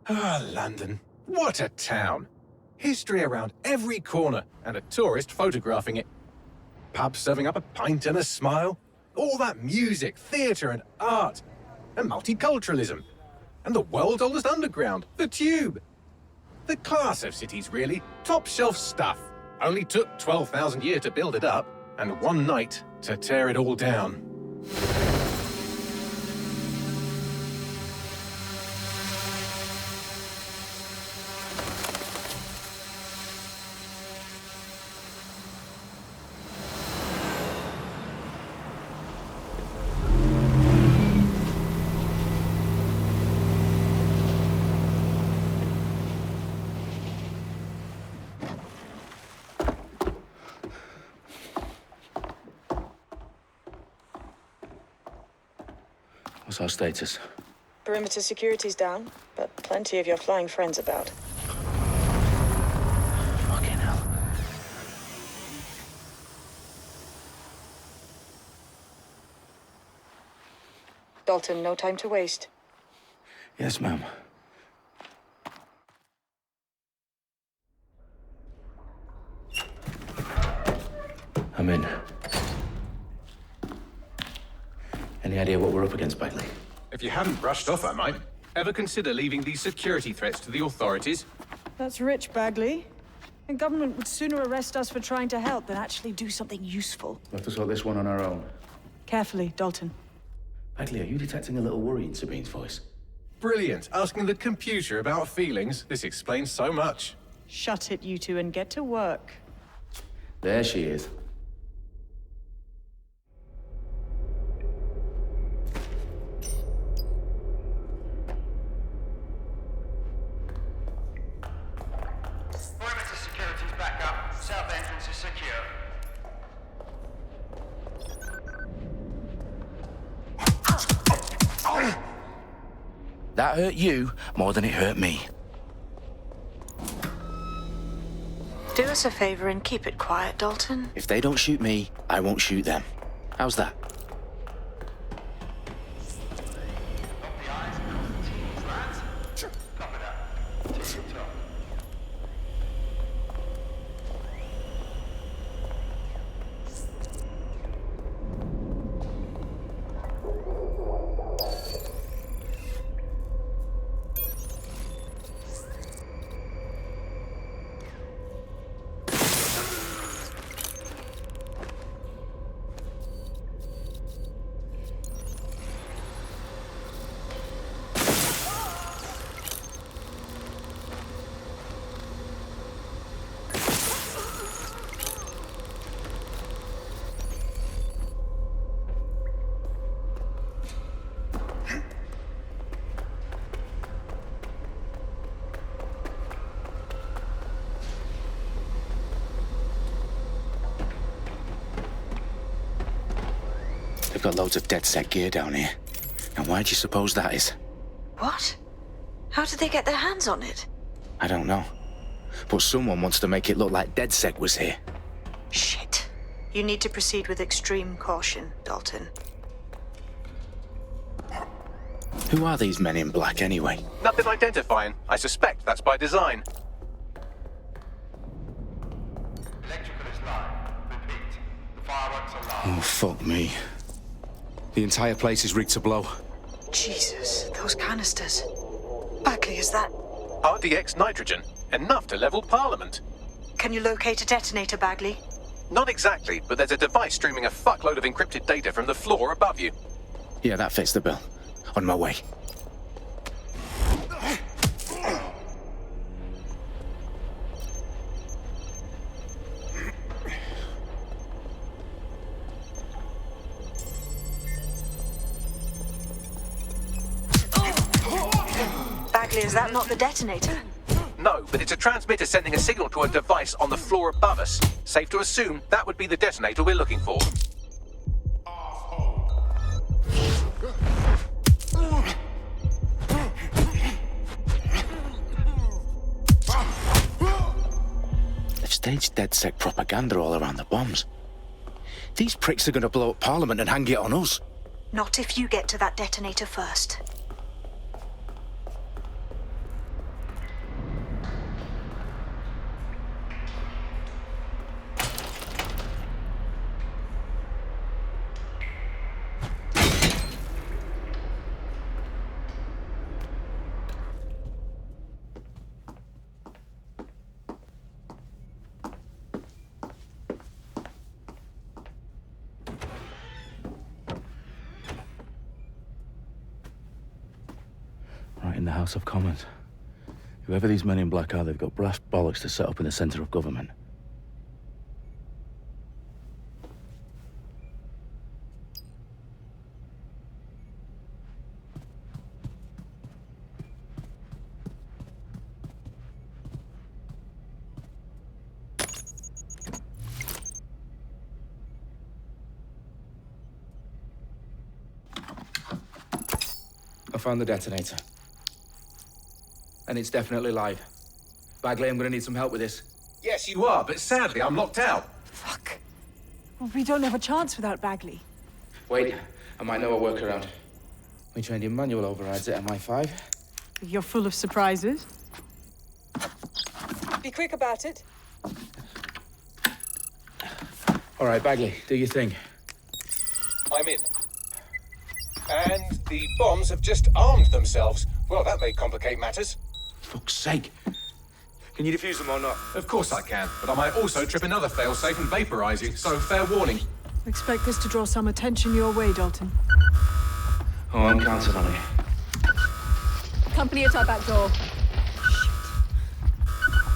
Ah, London. What a town. History around every corner, and a tourist photographing it. Pubs serving up a pint and a smile. All that music, theatre and art. And multiculturalism. And the world's oldest underground, the Tube. The class of cities, really. Top shelf stuff. Only took 12,000 years to build it up, and one night to tear it all down. What's our status? Perimeter security's down, but plenty of your flying friends about. Fucking hell. Dalton, no time to waste. Yes, ma'am. I'm in. Any idea what we're up against, Bagley? If you hadn't brushed off, I might. Ever consider leaving these security threats to the authorities? That's rich, Bagley. The government would sooner arrest us for trying to help than actually do something useful. We'll have to sort this one on our own. Carefully, Dalton. Bagley, are you detecting a little worry in Sabine's voice? Brilliant. Asking the computer about feelings. This explains so much. Shut it, you two, and get to work. There she is. Perimeter security's back up. South entrance is secure. That hurt you more than it hurt me. Do us a favor and keep it quiet, Dalton. If they don't shoot me, I won't shoot them. How's that? Dot the I's, cross the T's, lads. Copy that. Tick-tock. They've got loads of DedSec gear down here. Now why do you suppose that is? What? How did they get their hands on it? I don't know. But someone wants to make it look like DedSec was here. Shit. You need to proceed with extreme caution, Dalton. Who are these men in black anyway? Nothing identifying. I suspect that's by design. Electrical is live. Repeat. The fireworks are live. Oh, fuck me. The entire place is rigged to blow. Jesus, those canisters. Bagley, is that... RDX nitrogen. Enough to level Parliament. Can you locate a detonator, Bagley? Not exactly, but there's a device streaming a fuckload of encrypted data from the floor above you. Yeah, that fits the bill. On my way. Bagley, is that not the detonator? No, but it's a transmitter sending a signal to a device on the floor above us. Safe to assume that would be the detonator we're looking for. They've staged DedSec propaganda all around the bombs. These pricks are going to blow up Parliament and hang it on us. Not if you get to that detonator first. the House of Commons. Whoever these men in black are, they've got brass bollocks to set up in the centre of government. I found the detonator. And it's definitely live. Bagley, I'm gonna need some help with this. Yes, you are, but sadly, I'm locked out. Fuck. Well, we don't have a chance without Bagley. Wait, I might know a workaround. We trained in manual overrides at MI5. You're full of surprises. Be quick about it. All right, Bagley, do your thing. I'm in. And the bombs have just armed themselves. Well, that may complicate matters. Fuck's sake. Can you defuse them or not? Of course I can, but I might also trip another failsafe and vaporize you, so fair warning. Expect this to draw some attention your way, Dalton. Oh, I'm counting on it. Company at our back door.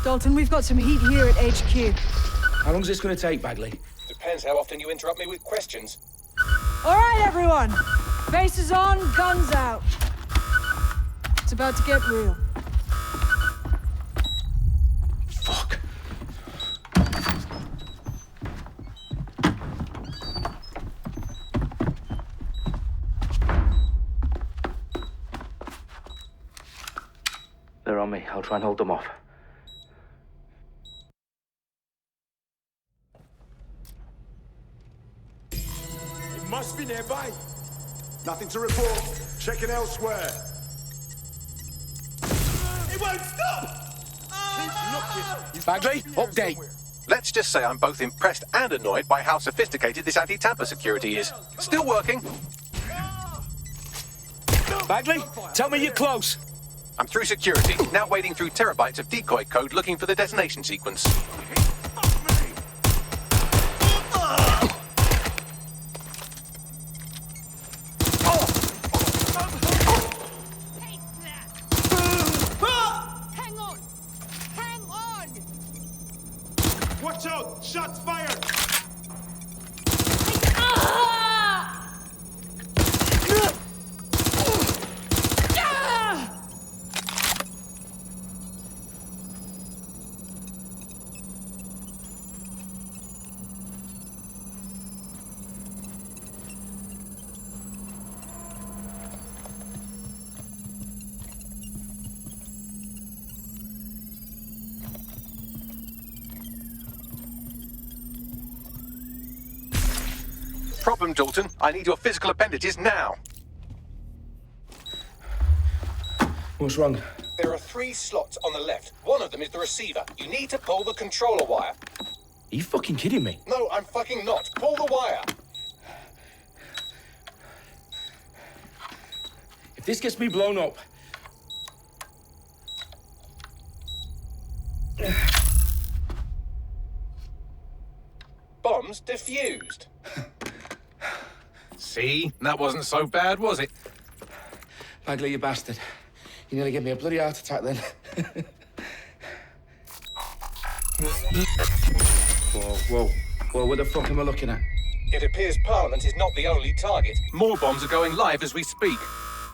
Dalton, we've got some heat here at HQ. How long's this gonna take, Bagley? Depends how often you interrupt me with questions. All right, everyone. Faces on, guns out. It's about to get real. Fuck. They're on me. I'll try and hold them off. It must be nearby. Nothing to report. Checking elsewhere. It won't stop! Keep looking. Bagley, update. Let's just say I'm both impressed and annoyed by how sophisticated this anti-tamper security is. Still working. Bagley, tell me you're close. I'm through security, now wading through terabytes of decoy code looking for the detonation sequence. Hang on! Hang on! Watch out! Shots fired! Problem, Dalton. I need your physical appendages now. What's wrong? There are 3 slots on the left. One of them is the receiver. You need to pull the controller wire. Are you fucking kidding me? No, I'm fucking not. Pull the wire. If this gets me blown up... Bombs defused. See? That wasn't so bad, was it? Bagley, you bastard. You nearly gave me a bloody heart attack then. Whoa, what the fuck am I looking at? It appears Parliament is not the only target. More bombs are going live as we speak.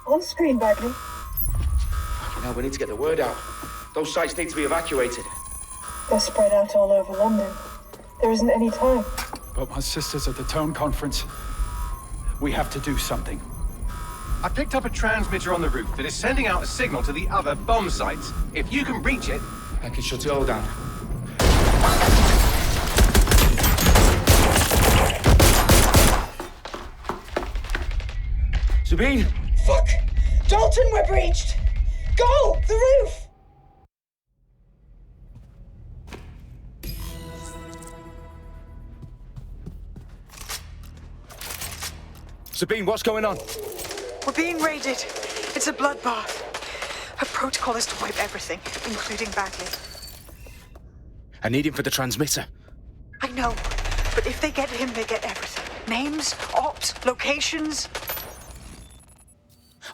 On screen, Bagley. Fucking hell, we need to get the word out. Those sites need to be evacuated. They're spread out all over London. There isn't any time. But my sister's at the town conference. We have to do something. I picked up a transmitter on the roof that is sending out a signal to the other bomb sites. If you can reach it... I can shut it all down. Sabine! Fuck! Dalton, we're breached! Go! The roof! Sabine, what's going on? We're being raided. It's a bloodbath. Our protocol is to wipe everything, including Bagley. I need him for the transmitter. I know, but if they get him, they get everything. Names, ops, locations.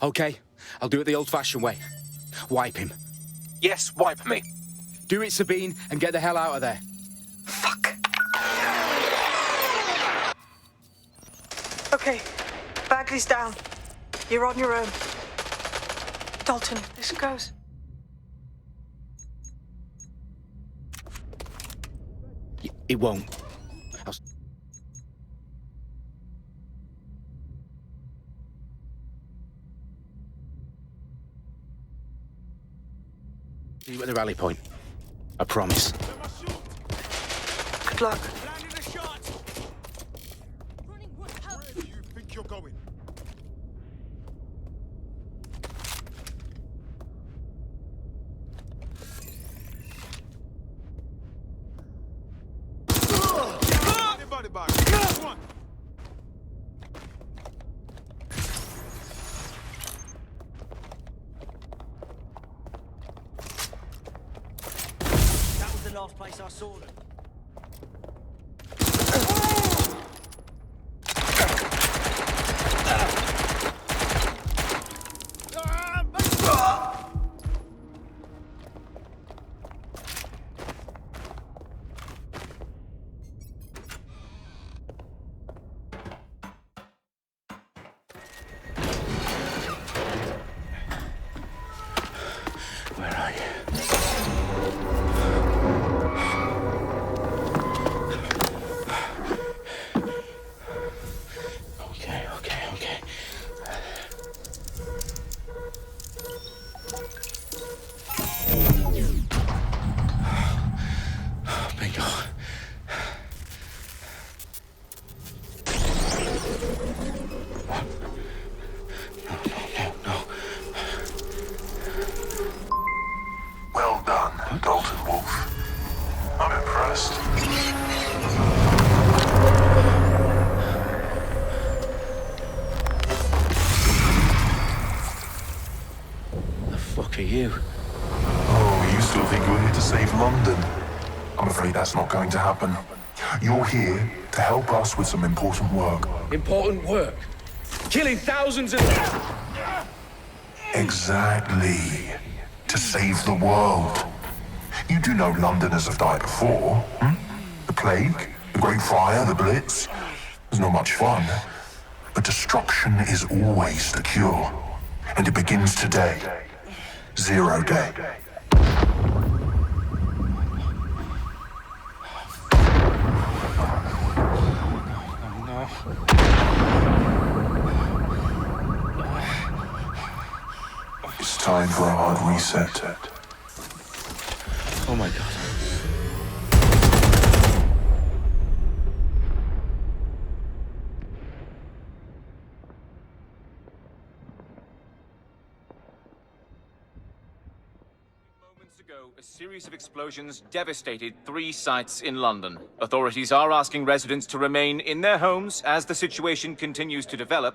Okay, I'll do it the old-fashioned way. Wipe him. Yes, wipe me. Do it, Sabine, and get the hell out of there. Fuck. Okay, Bagley's down. You're on your own. Dalton, this goes. It won't. See you at the rally point. I promise. Good luck. Where do you think you're going? Anybody back? Come on. That was the last place I saw them. Where are you? Okay. Bingo. No. Well done, Dalton Wolf. I'm impressed. The fuck are you? Oh, you still think you're here to save London? I'm afraid that's not going to happen. You're here to help us with some important work. Important work. Killing thousands of... Exactly. To save the world. You do know Londoners have died before, hmm? The plague, the Great Fire, the Blitz. It's not much fun. But destruction is always the cure. And it begins today. 0 day. No. It's time for a hard reset. Oh my God. Moments ago, a series of explosions devastated 3 sites in London. Authorities are asking residents to remain in their homes as the situation continues to develop.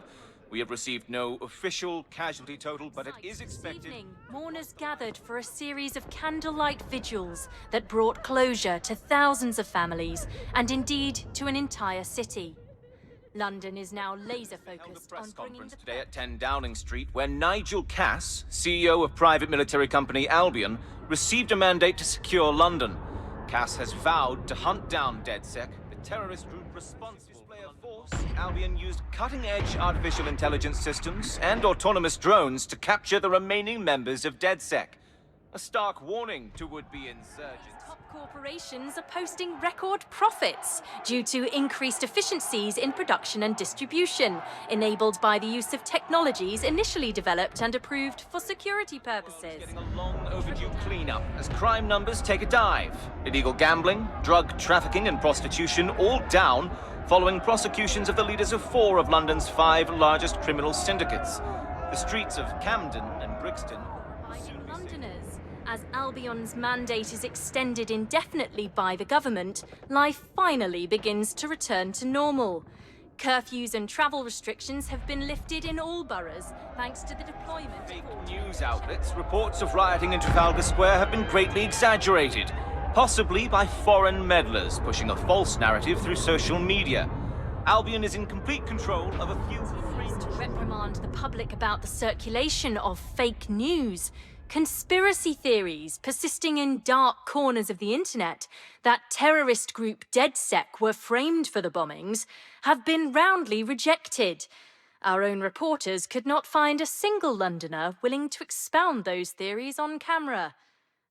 We have received no official casualty total, but it is expected... This evening, mourners gathered for a series of candlelight vigils that brought closure to thousands of families, and indeed to an entire city. London is now laser-focused on bringing the... today at 10 Downing Street, where Nigel Cass, CEO of private military company Albion, received a mandate to secure London. Cass has vowed to hunt down DedSec, the terrorist group responsible. Albion used cutting-edge artificial intelligence systems and autonomous drones to capture the remaining members of DedSec. A stark warning to would-be insurgents. Top corporations are posting record profits due to increased efficiencies in production and distribution, enabled by the use of technologies initially developed and approved for security purposes. Getting a long overdue cleanup as crime numbers take a dive. Illegal gambling, drug trafficking and prostitution all down, following prosecutions of the leaders of 4 of London's 5 largest criminal syndicates. The streets of Camden and Brixton... Londoners. As Albion's mandate is extended indefinitely by the government, life finally begins to return to normal. Curfews and travel restrictions have been lifted in all boroughs, thanks to the deployment... Fake news outlets, reports of rioting in Trafalgar Square have been greatly exaggerated. Possibly by foreign meddlers pushing a false narrative through social media. Albion is in complete control of a few... To reprimand the public about the circulation of fake news. Conspiracy theories persisting in dark corners of the internet that terrorist group DedSec were framed for the bombings have been roundly rejected. Our own reporters could not find a single Londoner willing to expound those theories on camera.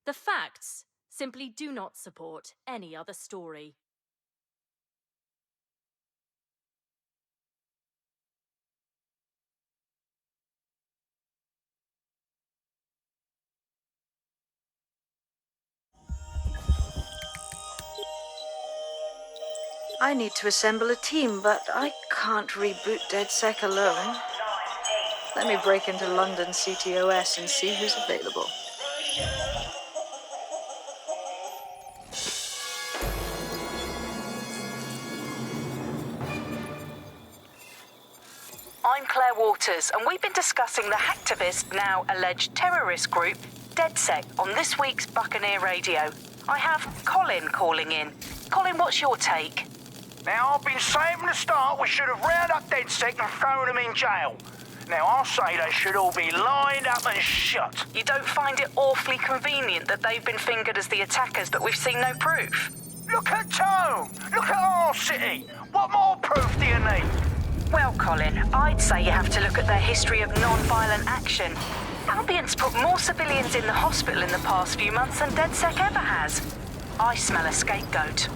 The facts simply do not support any other story. I need to assemble a team, but I can't reboot DedSec alone. Let me break into London ctOS and see who's available. I'm Claire Waters, and we've been discussing the hacktivist, now alleged terrorist group, DedSec, on this week's Buccaneer Radio. I have Colin calling in. Colin, what's your take? Now, I've been saying from the start we should have rounded up DedSec and thrown them in jail. Now, I'll say they should all be lined up and shot. You don't find it awfully convenient that they've been fingered as the attackers, but we've seen no proof? Look at Tone! Look at our city! What more proof do you need? Well, Colin, I'd say you have to look at their history of non-violent action. Albion's put more civilians in the hospital in the past few months than DedSec ever has. I smell a scapegoat.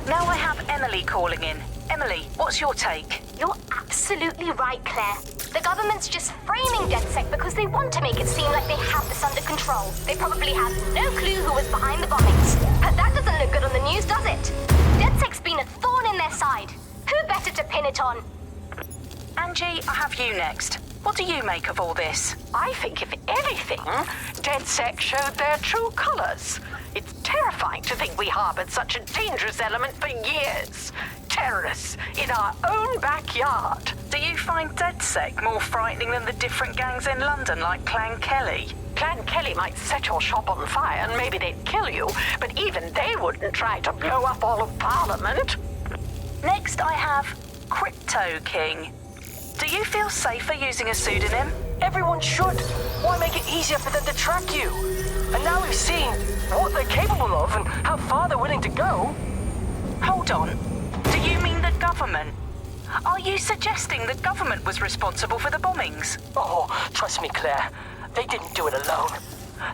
Now I have Emily calling in. Emily, what's your take? You're absolutely right, Claire. The government's just framing DedSec because they want to make it seem like they have this under control. They probably have no clue who was behind the bombings. But that doesn't look good on the news, does it? DedSec's been a thorn in their side. Who better to pin it on? Angie, I have you next. What do you make of all this? I think, if anything, DedSec showed their true colors. It's terrifying to think we harbored such a dangerous element for years. Terrorists in our own backyard. Do you find DedSec more frightening than the different gangs in London, like Clan Kelly? Clan Kelly might set your shop on fire and maybe they'd kill you, but even they wouldn't try to blow up all of Parliament. Next, I have Crypto King. Do you feel safer using a pseudonym? Everyone should. Why make it easier for them to track you? And now we've seen what they're capable of and how far they're willing to go. Hold on. Do you mean the government? Are you suggesting the government was responsible for the bombings? Oh, trust me, Claire. They didn't do it alone.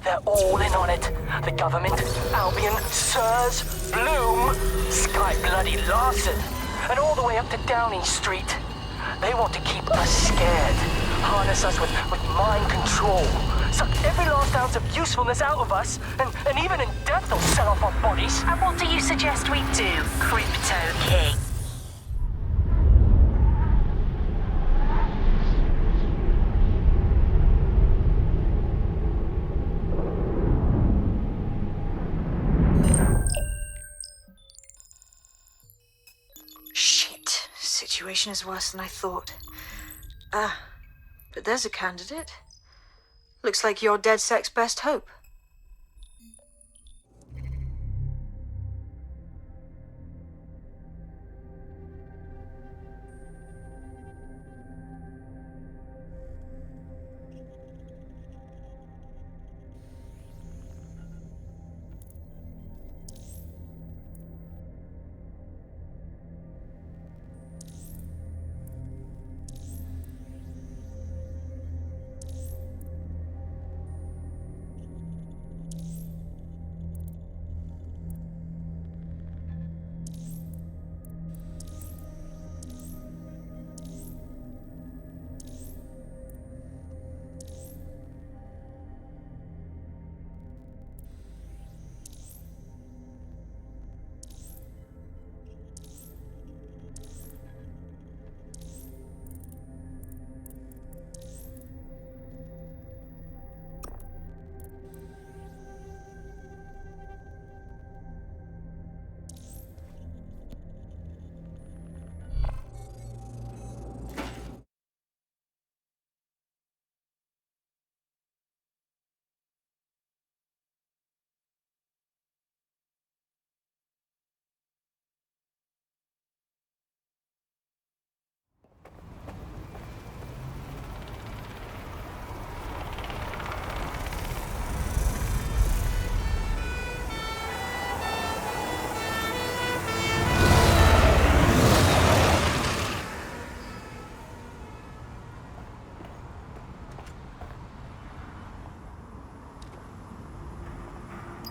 They're all in on it. The government, Albion, Sirs, Blume, Sky Bloody Larson, and all the way up to Downing Street. They want to keep us scared, harness us with mind control, suck every last ounce of usefulness out of us, and even in death they'll sell off our bodies. And what do you suggest we do, Crypto King? Shit. Situation is worse than I thought. But there's a candidate. Looks like you're DedSec's best hope.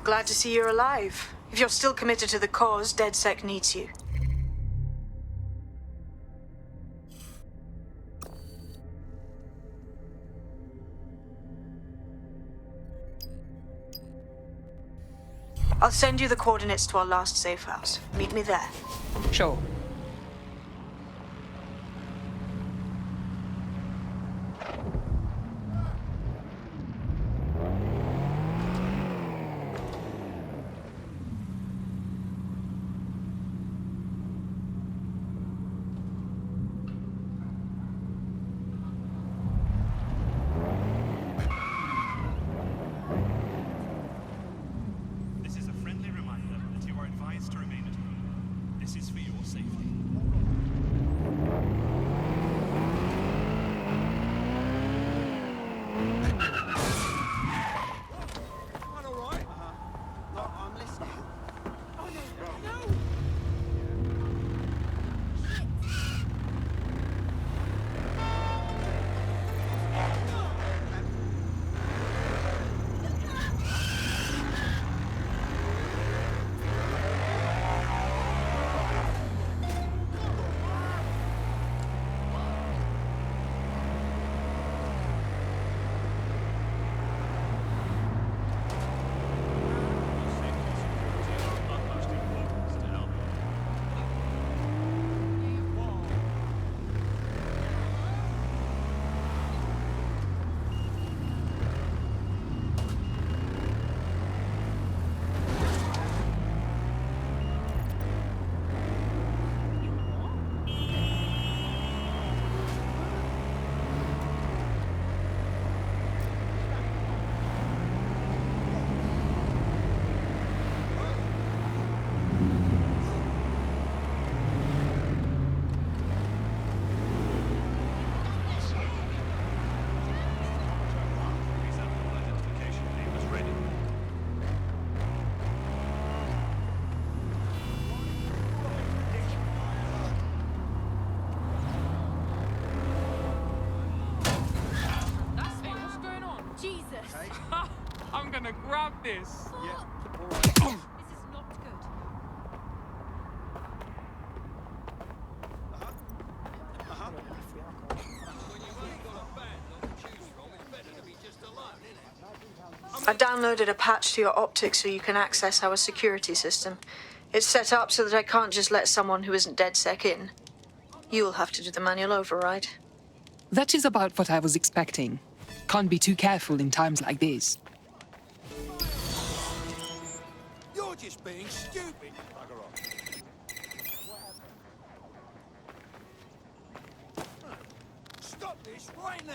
Glad to see you're alive. If you're still committed to the cause, DedSec needs you. I'll send you the coordinates to our last safe house. Meet me there. Sure. I'm gonna grab this. Yeah. This is not good. I downloaded a patch to your optics so you can access our security system. It's set up so that I can't just let someone who isn't DedSec in. You'll have to do the manual override. That is about what I was expecting. Can't be too careful in times like this. You're just being stupid. Bugger off. Stop this right now.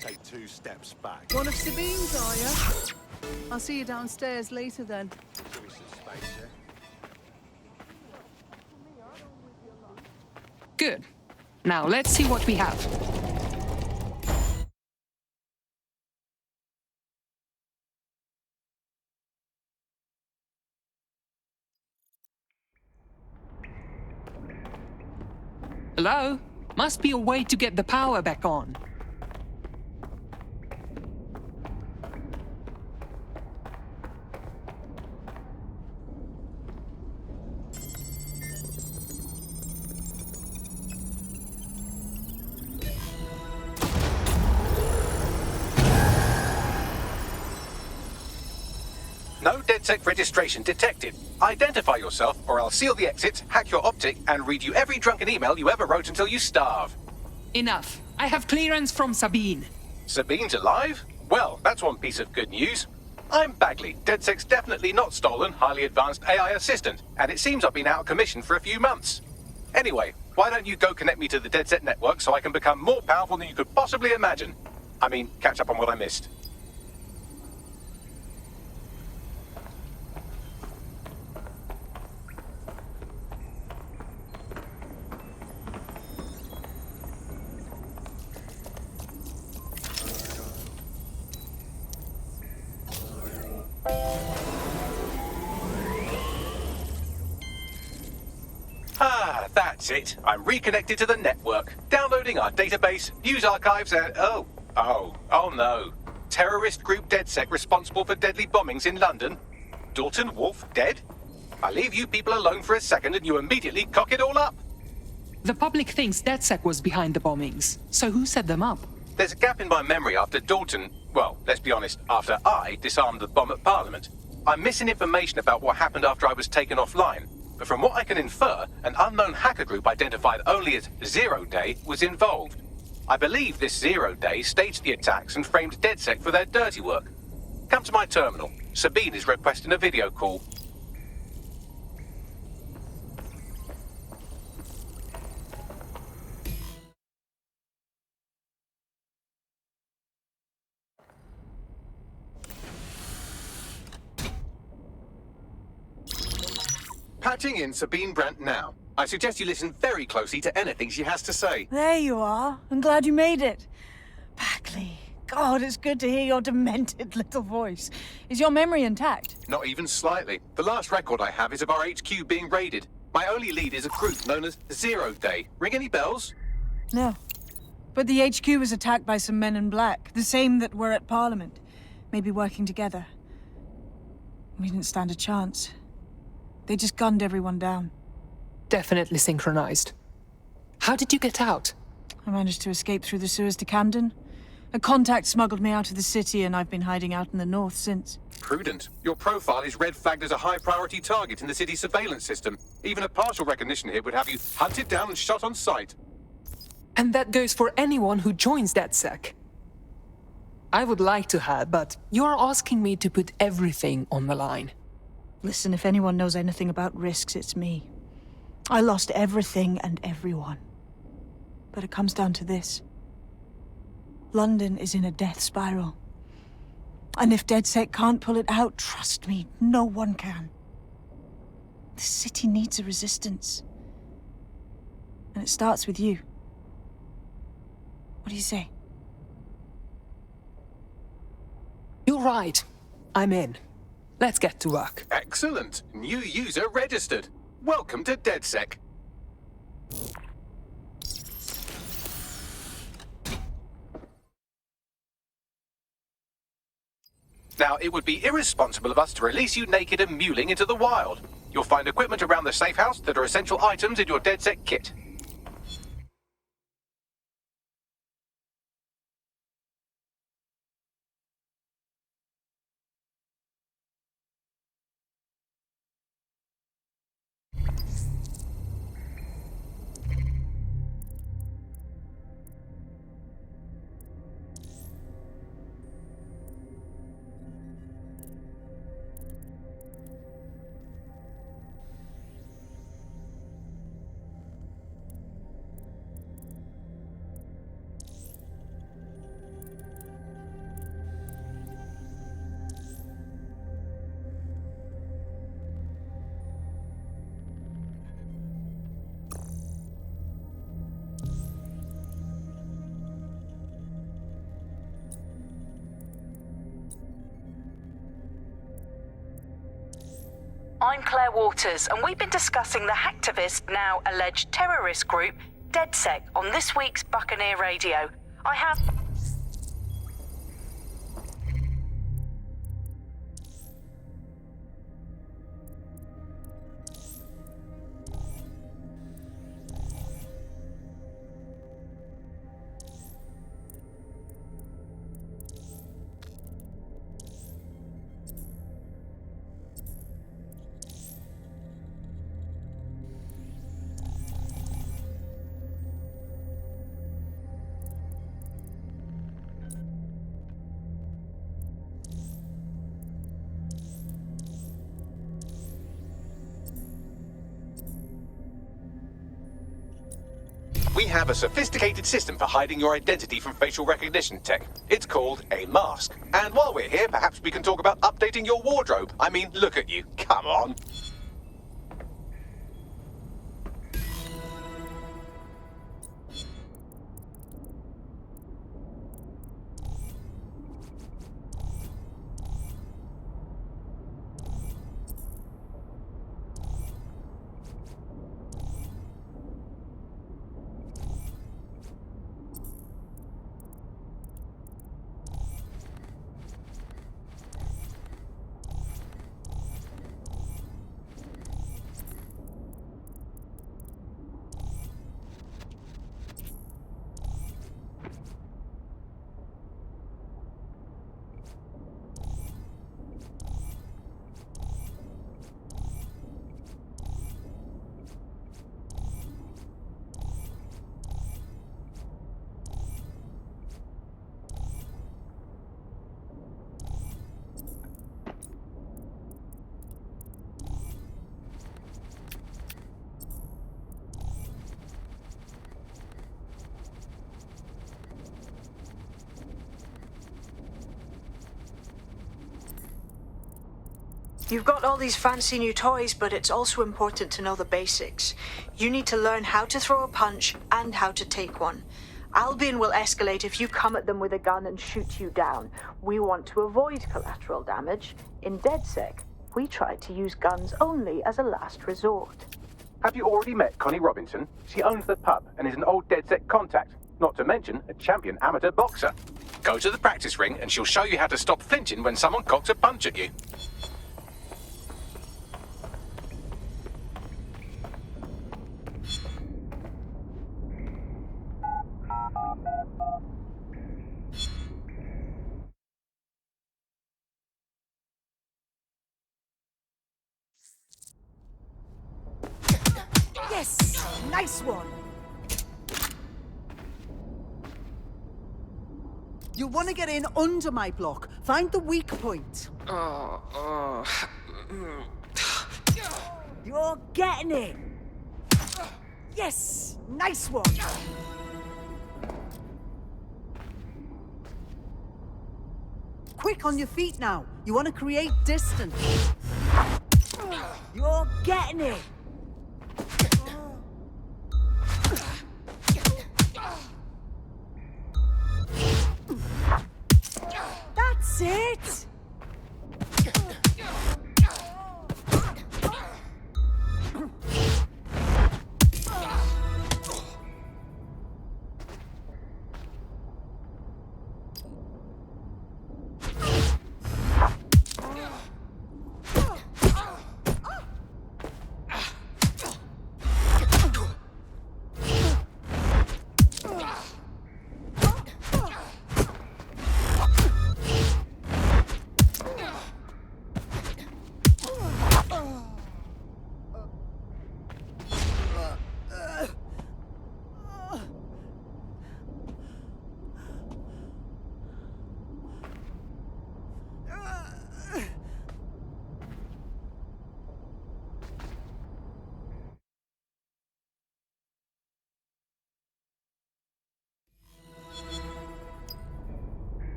Take 2 steps back. One of Sabine's, are you? I'll see you downstairs later then. Give me some space, yeah? Good. Now let's see what we have. Hello? Must be a way to get the power back on. No DedSec registration detected. Identify yourself, or I'll seal the exits, hack your optic, and read you every drunken email you ever wrote until you starve. Enough. I have clearance from Sabine. Sabine's alive? Well, that's one piece of good news. I'm Bagley, DedSec's definitely not stolen, highly advanced AI assistant, and it seems I've been out of commission for a few months. Anyway, why don't you go connect me to the DedSec network so I can become more powerful than you could possibly imagine? I mean, catch up on what I missed. Ah, That's it. I'm reconnected to the network, downloading our database, news archives, and oh no. Terrorist group DedSec responsible for deadly bombings in London. Dalton Wolf dead? I leave you people alone for a second and you immediately cock it all up. The public thinks DedSec was behind the bombings, so who set them up? There's a gap in my memory after Dalton, well, let's be honest, after I disarmed the bomb at Parliament. I'm missing information about what happened after I was taken offline. But from what I can infer, an unknown hacker group identified only as Zero Day was involved. I believe this 0 Day staged the attacks and framed DedSec for their dirty work. Come to my terminal. Sabine is requesting a video call. Patching in Sabine Brandt now. I suggest you listen very closely to anything she has to say. There you are. I'm glad you made it. Bagley. God, it's good to hear your demented little voice. Is your memory intact? Not even slightly. The last record I have is of our HQ being raided. My only lead is a group known as 0 Day. Ring any bells? No. But the HQ was attacked by some men in black, the same that were at Parliament. Maybe working together. We didn't stand a chance. They just gunned everyone down. Definitely synchronized. How did you get out? I managed to escape through the sewers to Camden. A contact smuggled me out of the city, and I've been hiding out in the north since. Prudent. Your profile is red flagged as a high-priority target in the city's surveillance system. Even a partial recognition hit would have you hunted down and shot on sight. And that goes for anyone who joins DedSec. I would like to have, but you're asking me to put everything on the line. Listen, if anyone knows anything about risks, it's me. I lost everything and everyone. But it comes down to this. London is in a death spiral. And if DedSec can't pull it out, trust me, no one can. The city needs a resistance. And it starts with you. What do you say? You're right. I'm in. Let's get to work. Excellent. New user registered. Welcome to DedSec. Now, it would be irresponsible of us to release you naked and mewling into the wild. You'll find equipment around the safe house that are essential items in your DedSec kit. I'm Claire Waters, and we've been discussing the hacktivist, now alleged terrorist group, DedSec, on this week's Buccaneer Radio. I have... We have a sophisticated system for hiding your identity from facial recognition tech. It's called a mask. And while we're here, perhaps we can talk about updating your wardrobe. I mean, look at you. Come on. You've got all these fancy new toys, but it's also important to know the basics. You need to learn how to throw a punch and how to take one. Albion will escalate if you come at them with a gun and shoot you down. We want to avoid collateral damage. In DedSec, we try to use guns only as a last resort. Have you already met Connie Robinson? She owns the pub and is an old DedSec contact, not to mention a champion amateur boxer. Go to the practice ring and she'll show you how to stop flinching when someone cocks a punch at you. Yes! Nice one! You want to get in under my block. Find the weak point. You're getting it! Yes! Nice one! Quick on your feet now. You want to create distance. You're getting it! That's it!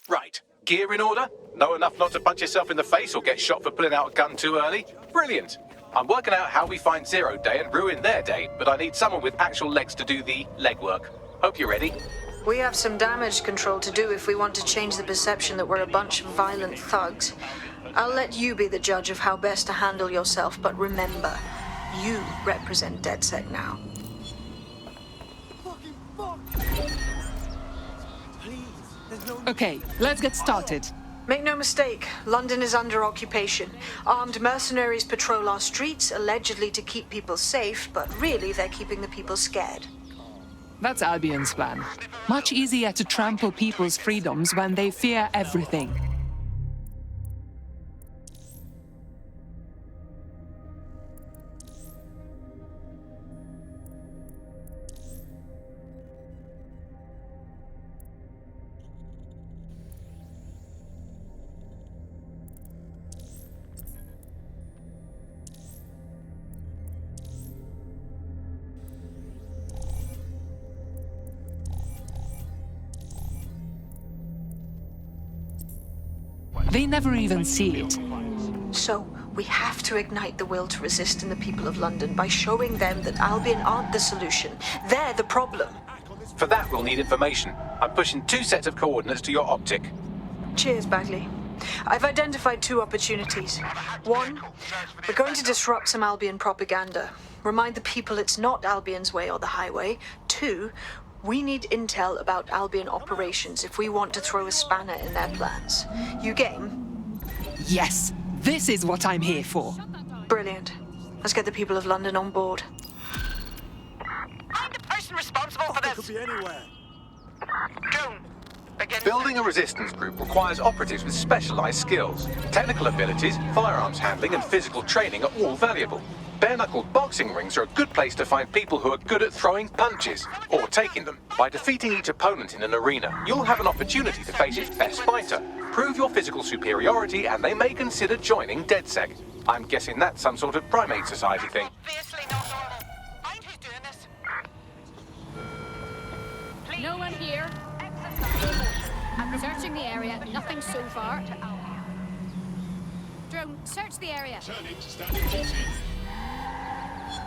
Right. Gear in order? Know enough not to punch yourself in the face or get shot for pulling out a gun too early? Brilliant. I'm working out how we find Zero Day and ruin their day, but I need someone with actual legs to do the legwork. Hope you're ready. We have some damage control to do if we want to change the perception that we're a bunch of violent thugs. I'll let you be the judge of how best to handle yourself, but remember, you represent DedSec now. Okay, let's get started. Make no mistake, London is under occupation. Armed mercenaries patrol our streets, allegedly to keep people safe, but really they're keeping the people scared. That's Albion's plan. Much easier to trample people's freedoms when they fear everything. They never even see it. So, we have to ignite the will to resist in the people of London by showing them that Albion aren't the solution. They're the problem. For that, we'll need information. I'm pushing 2 sets of coordinates to your optic. Cheers, Bagley. I've identified 2 opportunities. 1, we're going to disrupt some Albion propaganda. Remind the people it's not Albion's way or the highway. 2, we need intel about Albion operations if we want to throw a spanner in their plans. You game? Yes, this is what I'm here for. Brilliant. Let's get the people of London on board. person responsible for this? Could be anywhere. Drone, begin. Building a resistance group requires operatives with specialized skills. Technical abilities, firearms handling, and physical training are all valuable. Bare-knuckled boxing rings are a good place to find people who are good at throwing punches, or taking them. By defeating each opponent in an arena, you'll have an opportunity to face its best fighter. Prove your physical superiority, and they may consider joining DedSec. I'm guessing that's some sort of primate society thing. Obviously not normal. Mind who's doing this? Please. No one here. I'm searching the area. Nothing so far. Drone, search the area. Turning to standing duty.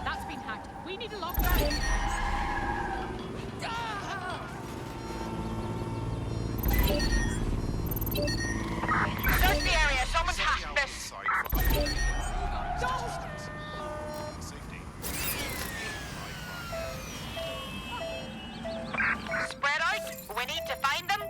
That's been hacked. We need to lock that in. Search the area. Someone's hacked this. Spread out. We need to find them.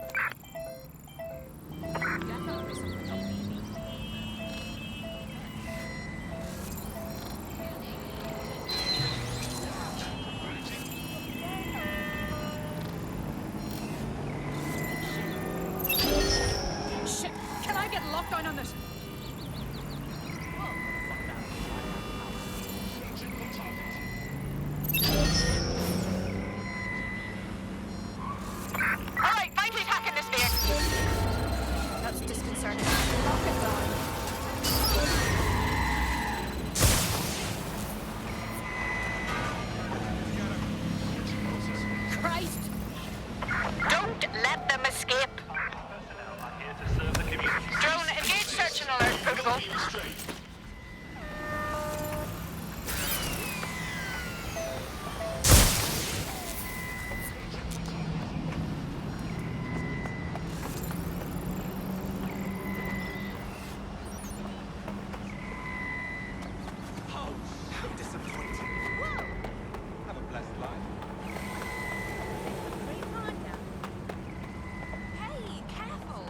Shit! Can I get locked down on this? Alright, find who's hacking this vehicle. That's disconcerting. Lock it down. Christ! Don't let them escape. Drone, engage search and alert protocol. Have a blessed life. Hey, careful!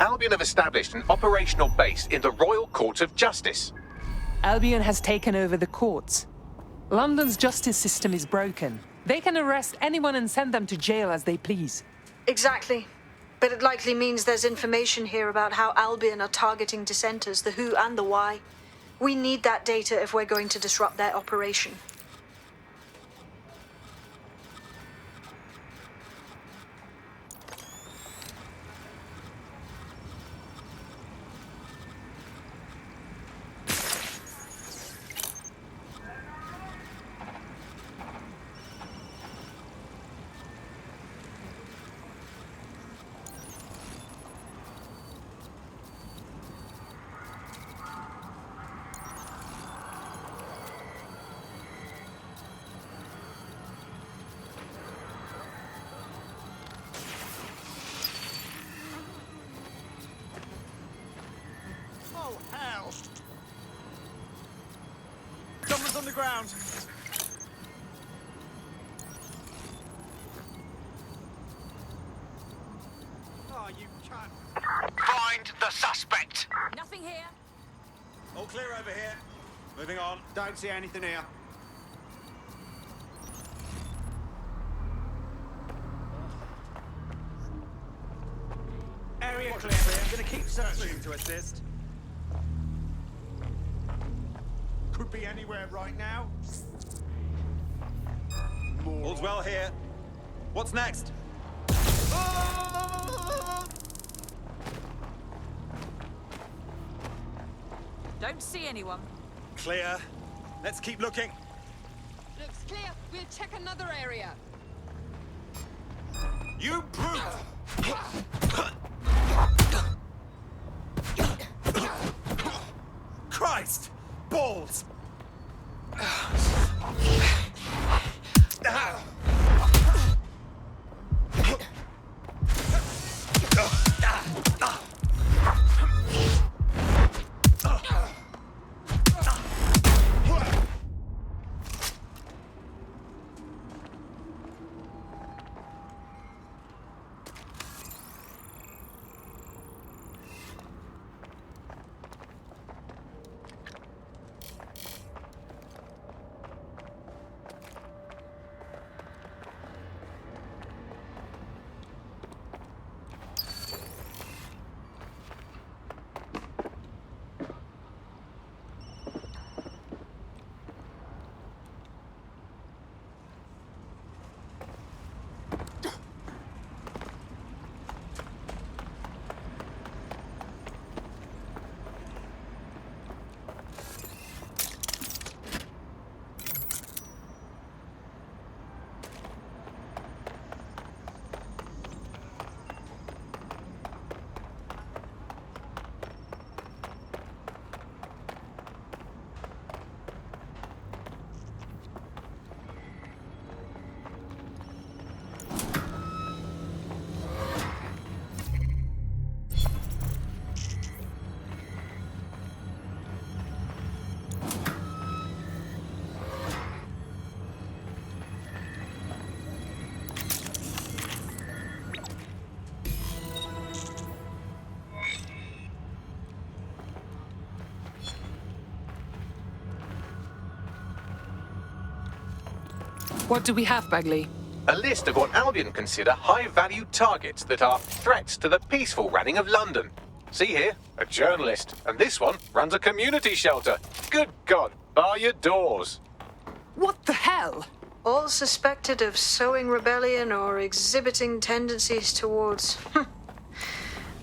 Albion have established an operational base in the Royal Court of Justice. Albion has taken over the courts. London's justice system is broken. They can arrest anyone and send them to jail as they please. Exactly. But it likely means there's information here about how Albion are targeting dissenters, the who and the why. We need that data if we're going to disrupt their operation. ground. Oh, you can't. Find the suspect. Nothing here. All clear over here. Moving on. Don't see anything here. Area clear. I'm gonna keep searching to assist. Could be anywhere right now. All's well here. What's next? Don't see anyone. Clear. Let's keep looking. Looks clear. We'll check another area. You brute! Christ! Balls! What do we have, Bagley? A list of what Albion consider high-value targets that are threats to the peaceful running of London. See here, a journalist, and this one runs a community shelter. Good God, bar your doors. What the hell? All suspected of sowing rebellion or exhibiting tendencies towards...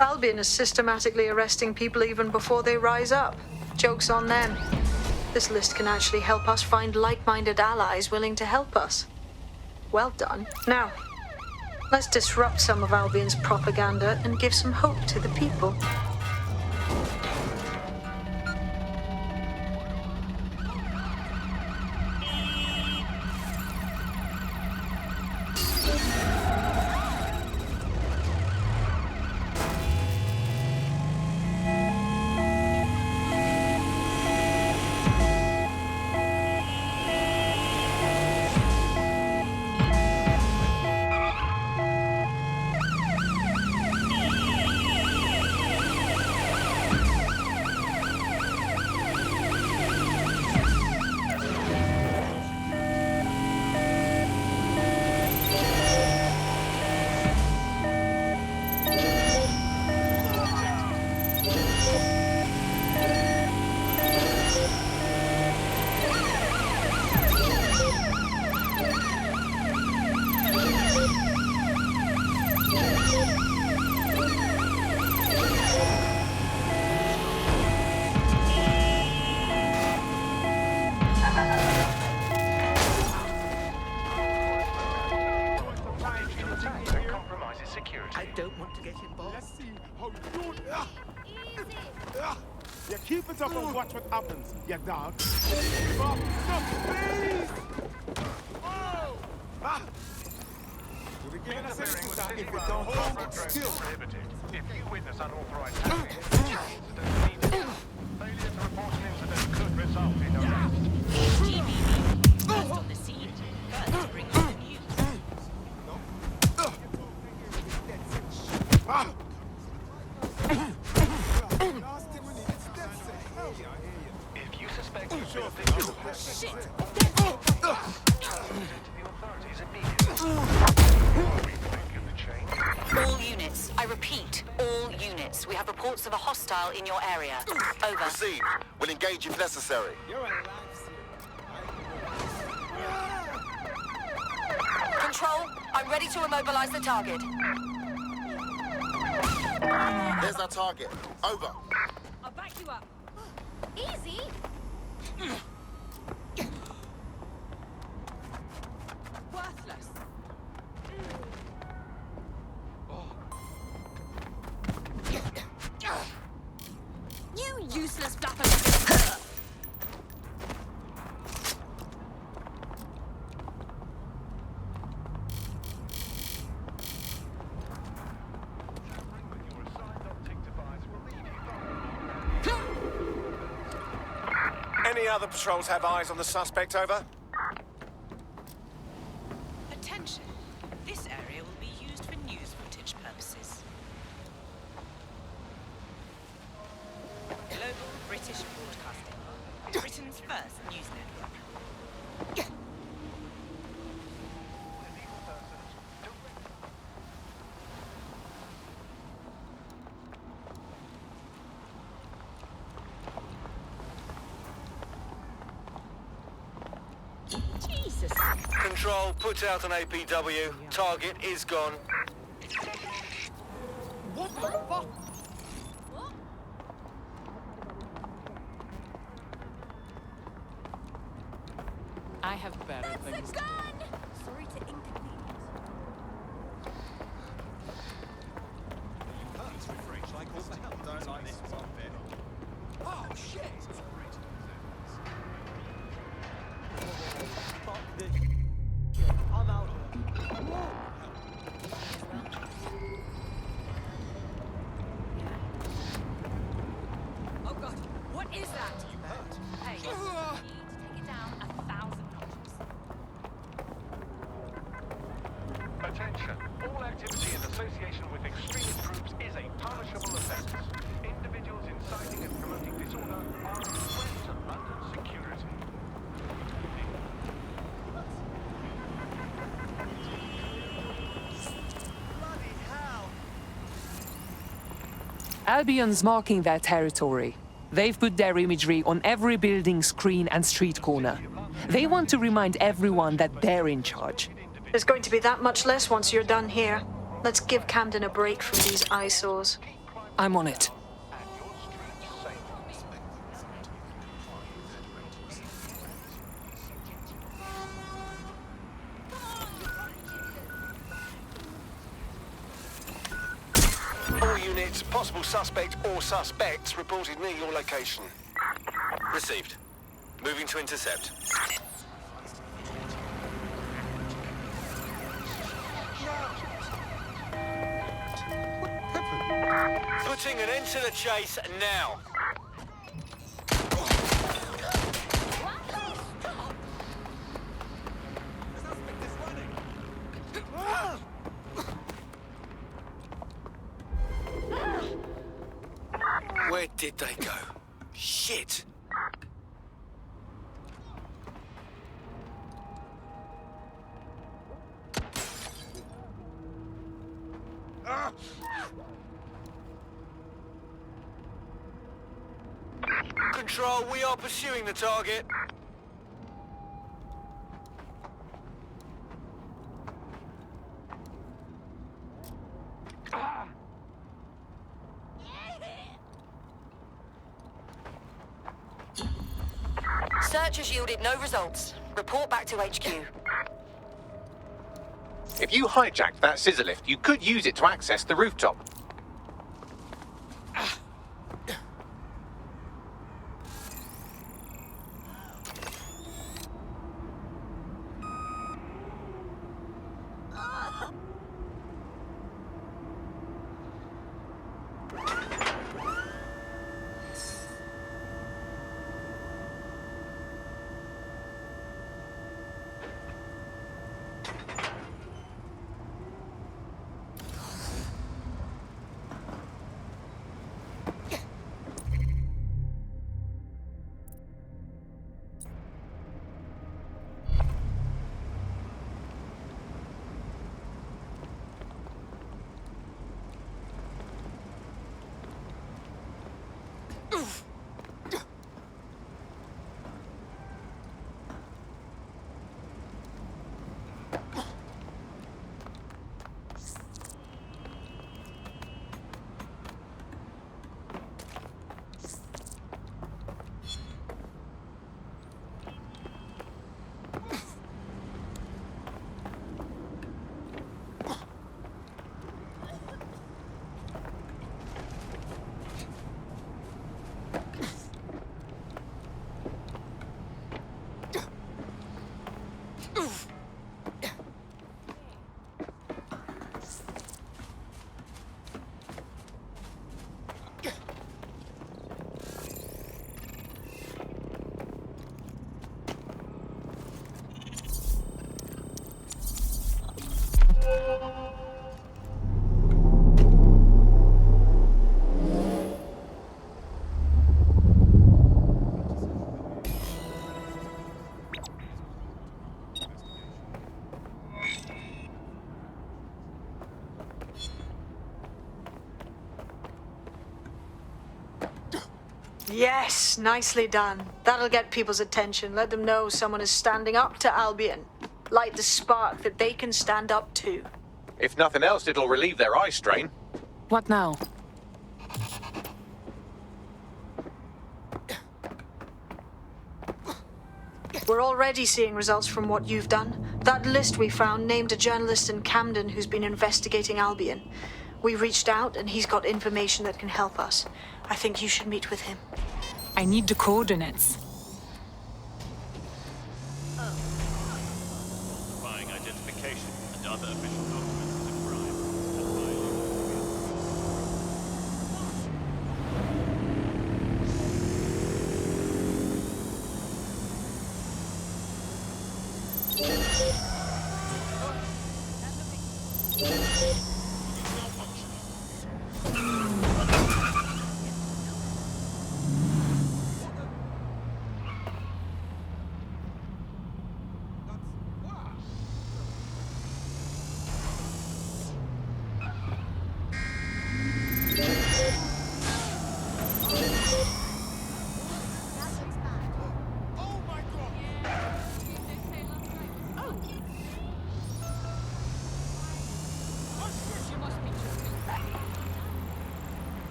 Albion is systematically arresting people even before they rise up. Joke's on them. This list can actually help us find like-minded allies willing to help us. Well done. Now, let's disrupt some of Albion's propaganda and give some hope to the people. Yeah, keep it up and watch what happens, you dog. Stop, please! Oh! Ah! We're giving us if you don't hold still. If you witness unauthorized activity, failure to report an incident could result in arrest. If you suspect you've been a victim of harassment, All units. I repeat, all units. We have reports of a hostile in your area. Over. Proceed. We'll engage if necessary. Control, I'm ready to immobilize the target. There's our target. Over. I'll back you up. Easy. Worthless. You useless flapper. Any other patrols have eyes on the suspect, over? Attention. This area will be used for news footage purposes. Global British Broadcasting. Britain's first news network. Jesus. Control, put out an APW. Target is gone. What the fuck? I have better things. Sorry to inconvenience. Don't like this one bit. Oh, shit! Fuck this. I'm out here. Oh god, what is that? You hurt. Hey, you need to take it down 1,000 notches. Attention. All activity in association with extremist groups is a punishable offence. Individuals inciting and promoting disorder are a threat to London security. Bloody hell! Albion's marking their territory. They've put their imagery on every building, screen, and street corner. They want to remind everyone that they're in charge. There's going to be that much less once you're done here. Let's give Camden a break from these eyesores. I'm on it. All units, possible suspect or suspects reported near your location. Received. Moving to intercept. Putting an end to the chase now. Where did they go? Shit! Control, we are pursuing the target. Search has yielded no results. Report back to HQ. If you hijacked that scissor lift, you could use it to access the rooftop. Yes, nicely done. That'll get people's attention. Let them know someone is standing up to Albion. Light the spark that they can stand up to. If nothing else, it'll relieve their eye strain. What now? We're already seeing results from what you've done. That list we found named a journalist in Camden who's been investigating Albion. We reached out and he's got information that can help us. I think you should meet with him. I need the coordinates. Buying identification and other official documents is a crime.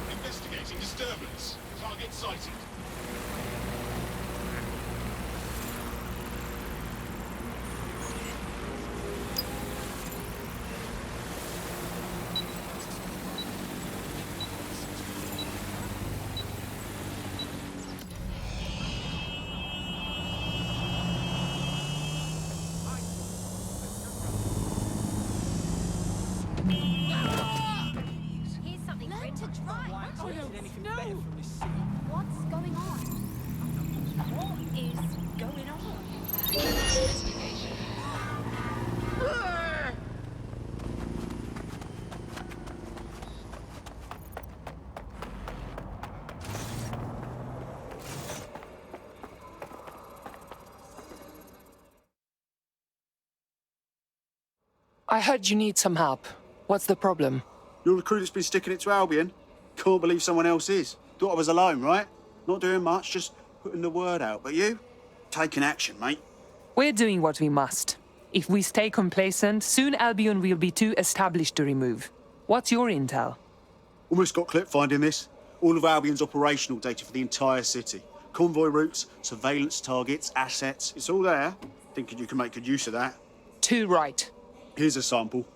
Investigating disturbance. Target sighted. I heard you need some help. What's the problem? You're the crew that's been sticking it to Albion? Can't believe someone else is. Thought I was alone, right? Not doing much, just putting the word out. But you? Taking action, mate. We're doing what we must. If we stay complacent, soon Albion will be too established to remove. What's your intel? Almost got clip finding this. All of Albion's operational data for the entire city. Convoy routes, surveillance targets, assets. It's all there. Thinking you can make good use of that. Too right. Here's a sample.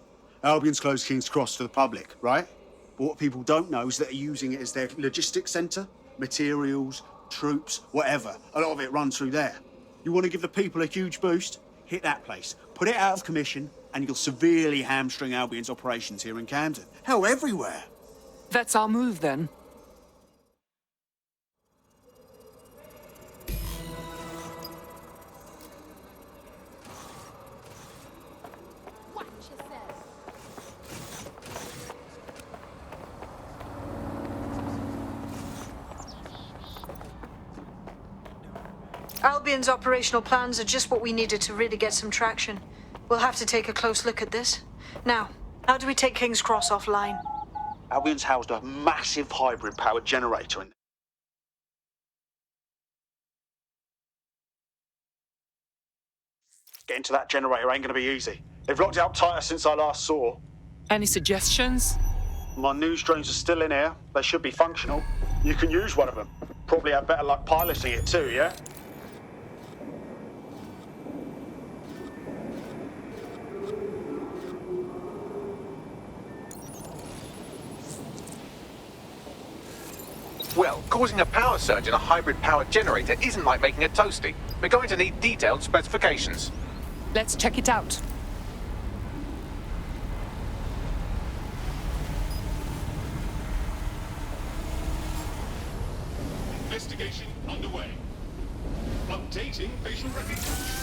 Albion's closed King's Cross to the public, right? But what people don't know is that they're using it as their logistics centre. Materials, troops, whatever. A lot of it runs through there. You want to give the people a huge boost? Hit that place. Put it out of commission, and you'll severely hamstring Albion's operations here in Camden. Hell, everywhere. That's our move, then. Albion's operational plans are just what we needed to really get some traction. We'll have to take a close look at this. Now, how do we take King's Cross offline? Albion's housed a massive hybrid-powered generator in. Getting to that generator ain't gonna be easy. They've locked it up tighter since I last saw. Any suggestions? My news drones are still in here. They should be functional. You can use one of them. Probably have better luck piloting it too, yeah? Well, causing a power surge in a hybrid-powered generator isn't like making a toasty. We're going to need detailed specifications. Let's check it out. Investigation underway. Updating facial recognition.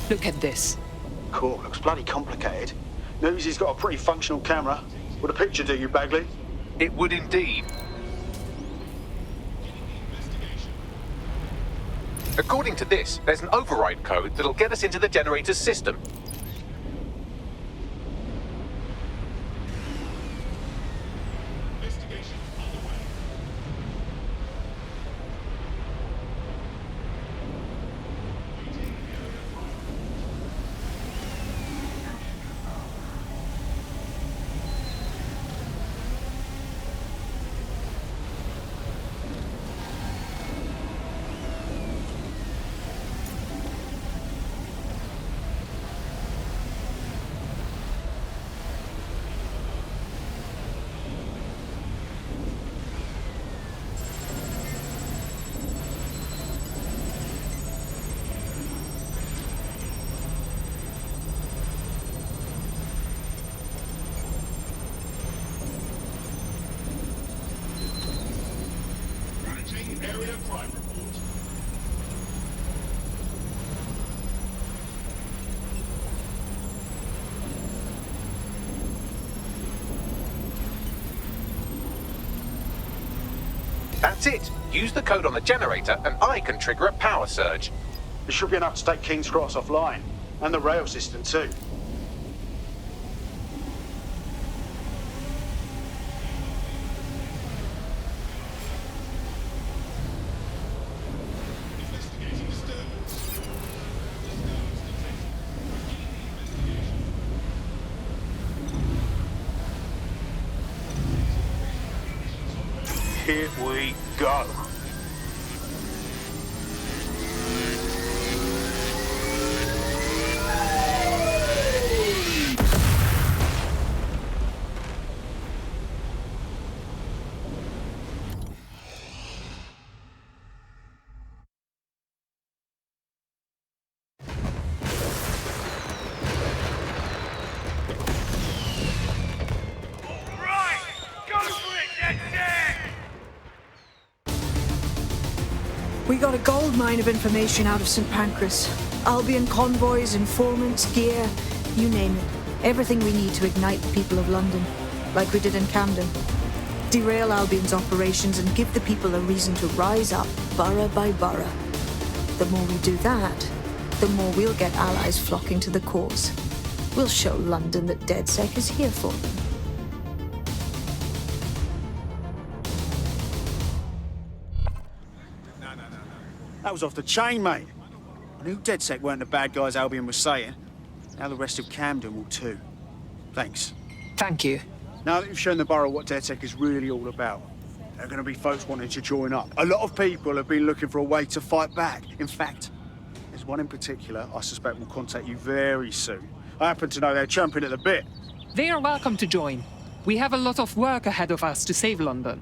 Look at this. Cool, looks bloody complicated. Knows he's got a pretty functional camera. Would a picture do you, Bagley? It would indeed. According to this, there's an override code that'll get us into the generator's system. Area crime report. That's it. Use the code on the generator and I can trigger a power surge. It should be enough to take King's Cross offline. And the rail system too. Here we go. got a gold mine of information out of St. Pancras. Albion convoys, informants, gear, you name it. Everything we need to ignite the people of London, like we did in Camden. Derail Albion's operations and give the people a reason to rise up, borough by borough. The more we do that, the more we'll get allies flocking to the cause. We'll show London that DedSec is here for them. That was off the chain, mate. I knew DedSec weren't the bad guys Albion was saying. Now the rest of Camden will too. Thanks. Thank you. Now that you've shown the borough what DedSec is really all about, there are going to be folks wanting to join up. A lot of people have been looking for a way to fight back. In fact, there's one in particular I suspect will contact you very soon. I happen to know they're champing at the bit. They are welcome to join. We have a lot of work ahead of us to save London.